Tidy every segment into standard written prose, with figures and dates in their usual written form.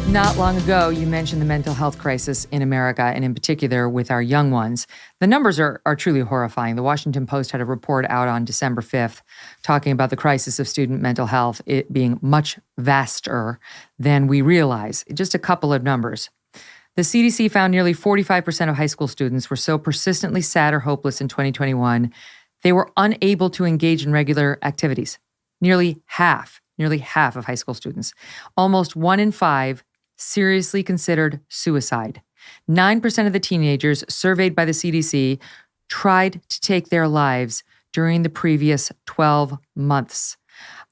Not long ago, you mentioned the mental health crisis in America, and in particular with our young ones. The numbers are truly horrifying. The Washington Post had a report out on December 5th talking about the crisis of student mental health, it being much vaster than we realize. Just a couple of numbers. The CDC found nearly 45% of high school students were so persistently sad or hopeless in 2021, they were unable to engage in regular activities. Nearly half of high school students. Almost 1 in 5 seriously considered suicide. 9% of the teenagers surveyed by the CDC tried to take their lives during the previous 12 months.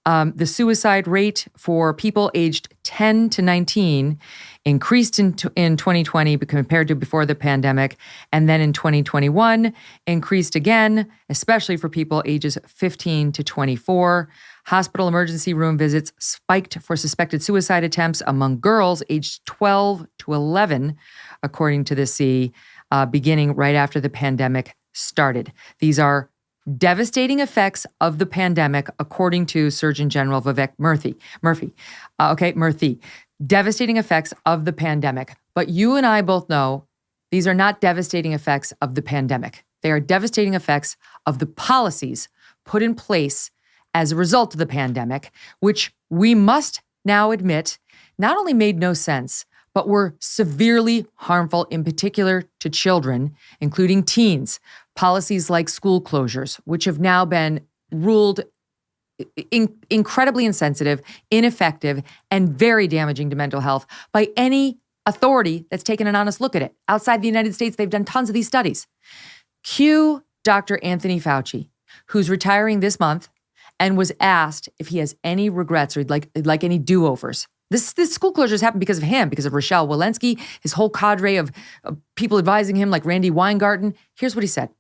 The suicide rate for people aged 10 to 19 increased in 2020 compared to before the pandemic, and then in 2021 increased again, especially for people ages 15 to 24. Hospital emergency room visits spiked for suspected suicide attempts among girls aged 12 to 11, according to the C, beginning right after the pandemic started. These are devastating effects of the pandemic, according to Surgeon General Vivek Murthy. Murthy. Devastating effects of the pandemic. But you and I both know these are not devastating effects of the pandemic. They are devastating effects of the policies put in place as a result of the pandemic, which we must now admit not only made no sense, but were severely harmful, in particular to children, including teens. Policies like school closures, which have now been ruled incredibly insensitive, ineffective, and very damaging to mental health by any authority that's taken an honest look at it. Outside the United States, they've done tons of these studies. Cue Dr. Anthony Fauci, who's retiring this month, and was asked if he has any regrets or like any do-overs. This school closures happened because of him, because of Rochelle Walensky, his whole cadre of people advising him like Randy Weingarten. Here's what he said.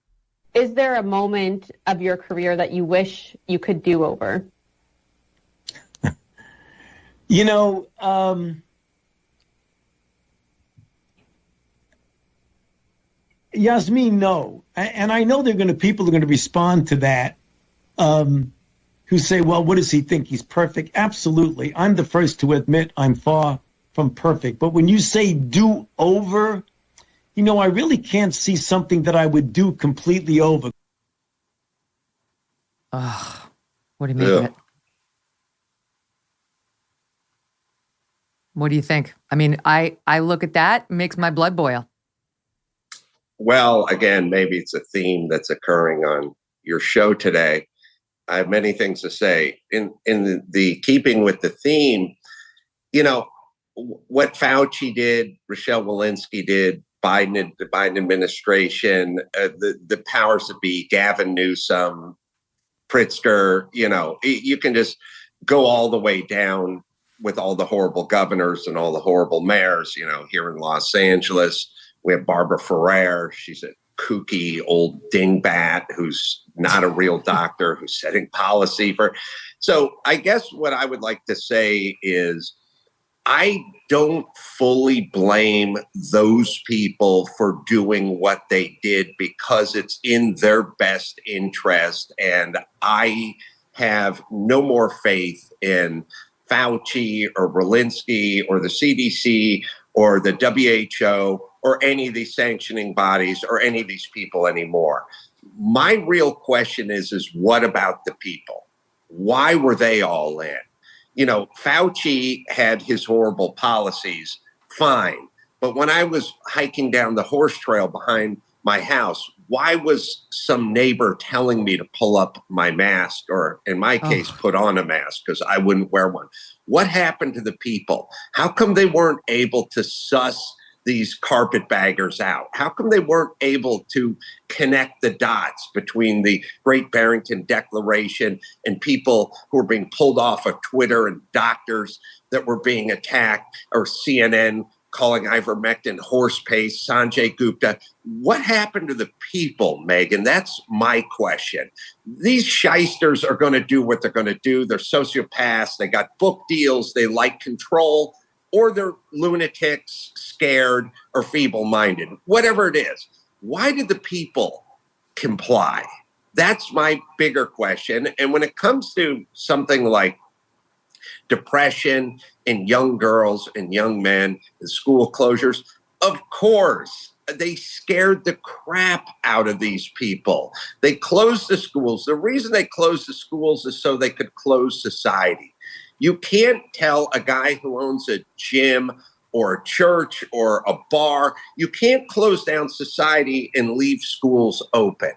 Is there a moment of your career that you wish you could do over? Yasmin, no. And I know people are going to respond to that, who say, well, what does he think? He's perfect. Absolutely. I'm the first to admit I'm far from perfect. But when you say do over, I really can't see something that I would do completely over. What do you make of it? What do you think? I mean, I look at that, it makes my blood boil. Well, again, maybe it's a theme that's occurring on your show today. I have many things to say. In the keeping with the theme, what Fauci did, Rochelle Walensky did, the Biden administration, the powers that be, Gavin Newsom, Pritzker, you can just go all the way down with all the horrible governors and all the horrible mayors, here in Los Angeles. We have Barbara Ferrer. She's a kooky old dingbat who's not a real doctor, who's setting policy for. So I guess what I would like to say is I don't fully blame those people for doing what they did because it's in their best interest. And I have no more faith in Fauci or Walensky or the CDC or the WHO or any of these sanctioning bodies or any of these people anymore. My real question is what about the people? Why were they all in? Fauci had his horrible policies, fine. But when I was hiking down the horse trail behind my house, why was some neighbor telling me to pull up my mask or, in my case, put on a mask because I wouldn't wear one? What happened to the people? How come they weren't able to suss these carpetbaggers out? How come they weren't able to connect the dots between the Great Barrington Declaration and people who were being pulled off of Twitter and doctors that were being attacked, or CNN calling ivermectin horse paste, Sanjay Gupta? What happened to the people, Megyn? That's my question. These shysters are going to do what they're going to do. They're sociopaths. They got book deals. They like control. Or they're lunatics, scared, or feeble-minded, whatever it is. Why did the people comply? That's my bigger question. And when it comes to something like Depression in young girls and young men, and school closures. Of course, they scared the crap out of these people. They closed the schools. The reason they closed the schools is so they could close society. You can't tell a guy who owns a gym or a church or a bar, you can't close down society and leave schools open.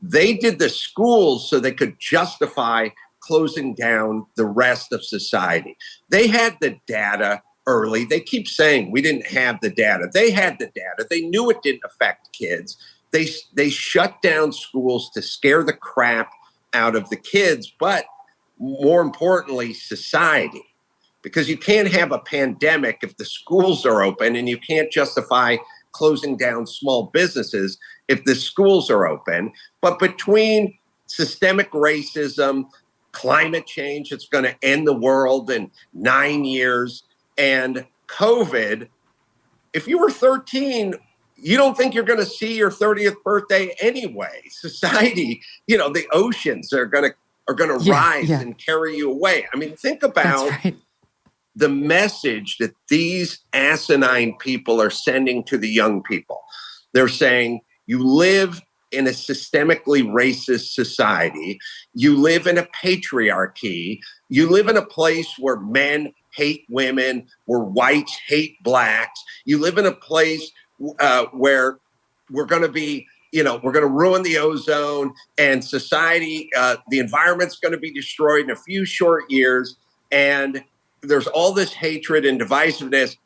They did the schools so they could justify closing down the rest of society. They had the data early. They keep saying we didn't have the data. They had the data. They knew it didn't affect kids. They shut down schools to scare the crap out of the kids, but more importantly, society. Because you can't have a pandemic if the schools are open, and you can't justify closing down small businesses if the schools are open. But between systemic racism, climate change, it's going to end the world in 9 years, and COVID, if you were 13, you don't think you're going to see your 30th birthday anyway. Society, the oceans are going to rise and carry you away. I mean, think about the message that these asinine people are sending to the young people. They're saying, you live in a systemically racist society. You live in a patriarchy. You live in a place where men hate women, where whites hate blacks. You live in a place where we're going to be, we're going to ruin the ozone, and society, the environment's going to be destroyed in a few short years. And there's all this hatred and divisiveness,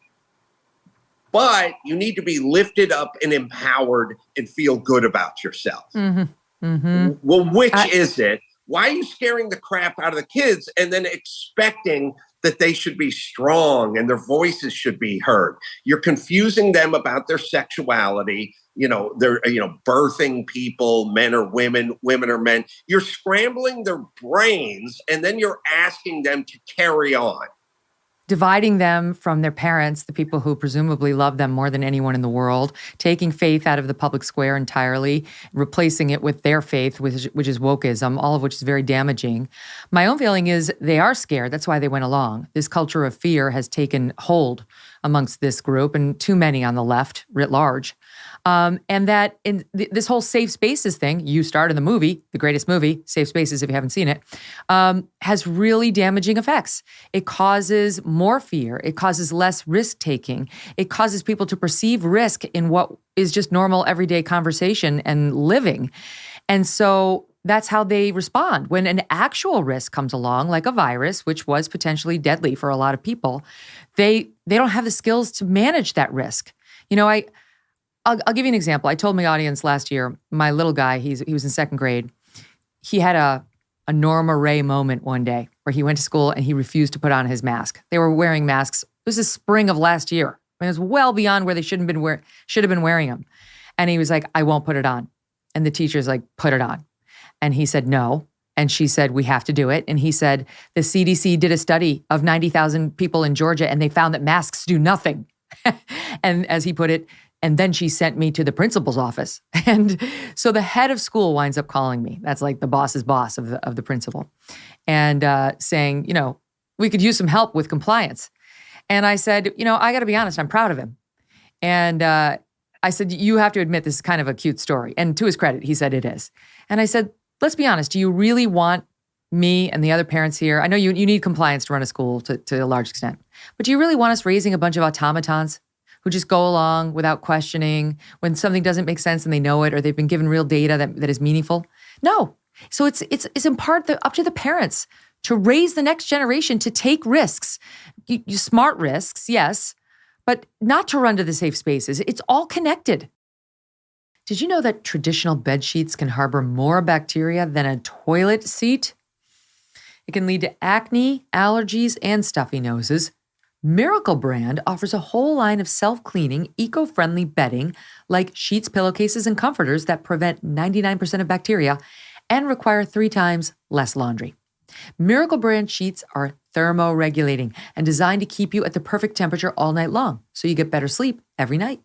but you need to be lifted up and empowered and feel good about yourself. Mm-hmm. Mm-hmm. Well, which is it? Why are you scaring the crap out of the kids and then expecting that they should be strong and their voices should be heard? You're confusing them about their sexuality. They're, birthing people, men or women, women or men. You're scrambling their brains, and then you're asking them to carry on. Dividing them from their parents, the people who presumably love them more than anyone in the world, taking faith out of the public square entirely, replacing it with their faith, which is wokeism, all of which is very damaging. My own feeling is they are scared. That's why they went along. This culture of fear has taken hold amongst this group, and too many on the left writ large. And that in this whole safe spaces thing, you starred in the movie, the greatest movie, Safe Spaces, if you haven't seen it, has really damaging effects. It causes more fear. It causes less risk-taking. It causes people to perceive risk in what is just normal everyday conversation and living. And so that's how they respond. When an actual risk comes along, like a virus, which was potentially deadly for a lot of people, they don't have the skills to manage that risk. I'll give you an example. I told my audience last year, my little guy, he was in second grade. He had a Norma Ray moment one day where he went to school and he refused to put on his mask. They were wearing masks. It was the spring of last year. I mean, it was well beyond where they should have been wearing them. And he was like, I won't put it on. And the teacher's like, put it on. And he said, no. And she said, we have to do it. And he said, the CDC did a study of 90,000 people in Georgia and they found that masks do nothing. And as he put it, and then she sent me to the principal's office. And so the head of school winds up calling me. That's like the boss's boss of the principal. And saying, we could use some help with compliance. And I said, I got to be honest, I'm proud of him. And I said, you have to admit this is kind of a cute story. And to his credit, he said it is. And I said, let's be honest, do you really want me and the other parents here? I know you need compliance to run a school to a large extent. But do you really want us raising a bunch of automatons who just go along without questioning when something doesn't make sense and they know it, or they've been given real data that is meaningful? No. So it's in part up to the parents to raise the next generation to take risks. You smart risks, yes, but not to run to the safe spaces. It's all connected. Did you know that traditional bed sheets can harbor more bacteria than a toilet seat? It can lead to acne, allergies, and stuffy noses. Miracle Brand offers a whole line of self-cleaning, eco-friendly bedding like sheets, pillowcases, and comforters that prevent 99% of bacteria and require 3 times less laundry. Miracle Brand sheets are thermoregulating and designed to keep you at the perfect temperature all night long, so you get better sleep every night.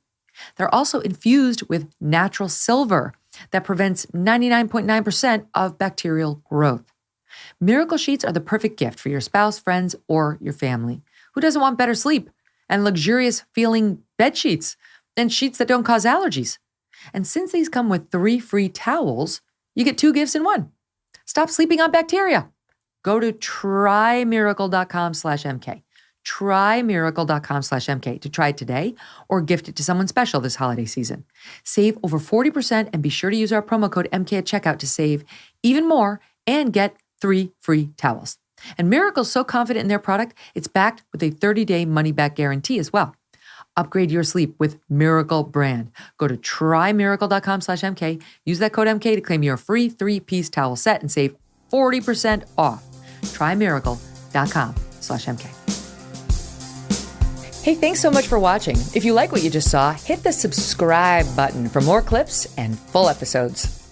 They're also infused with natural silver that prevents 99.9% of bacterial growth. Miracle sheets are the perfect gift for your spouse, friends, or your family. Who doesn't want better sleep and luxurious feeling bed sheets and sheets that don't cause allergies? And since these come with 3 free towels, you get 2 gifts in one. Stop sleeping on bacteria. Go to trymiracle.com/MK. Trymiracle.com/MK to try it today or gift it to someone special this holiday season. Save over 40% and be sure to use our promo code MK at checkout to save even more and get 3 free towels. And Miracle's so confident in their product, it's backed with a 30-day money-back guarantee as well. Upgrade your sleep with Miracle brand. Go to trymiracle.com/MK. Use that code MK to claim your free 3-piece towel set and save 40% off. Trymiracle.com/MK. Hey, thanks so much for watching. If you like what you just saw, hit the subscribe button for more clips and full episodes.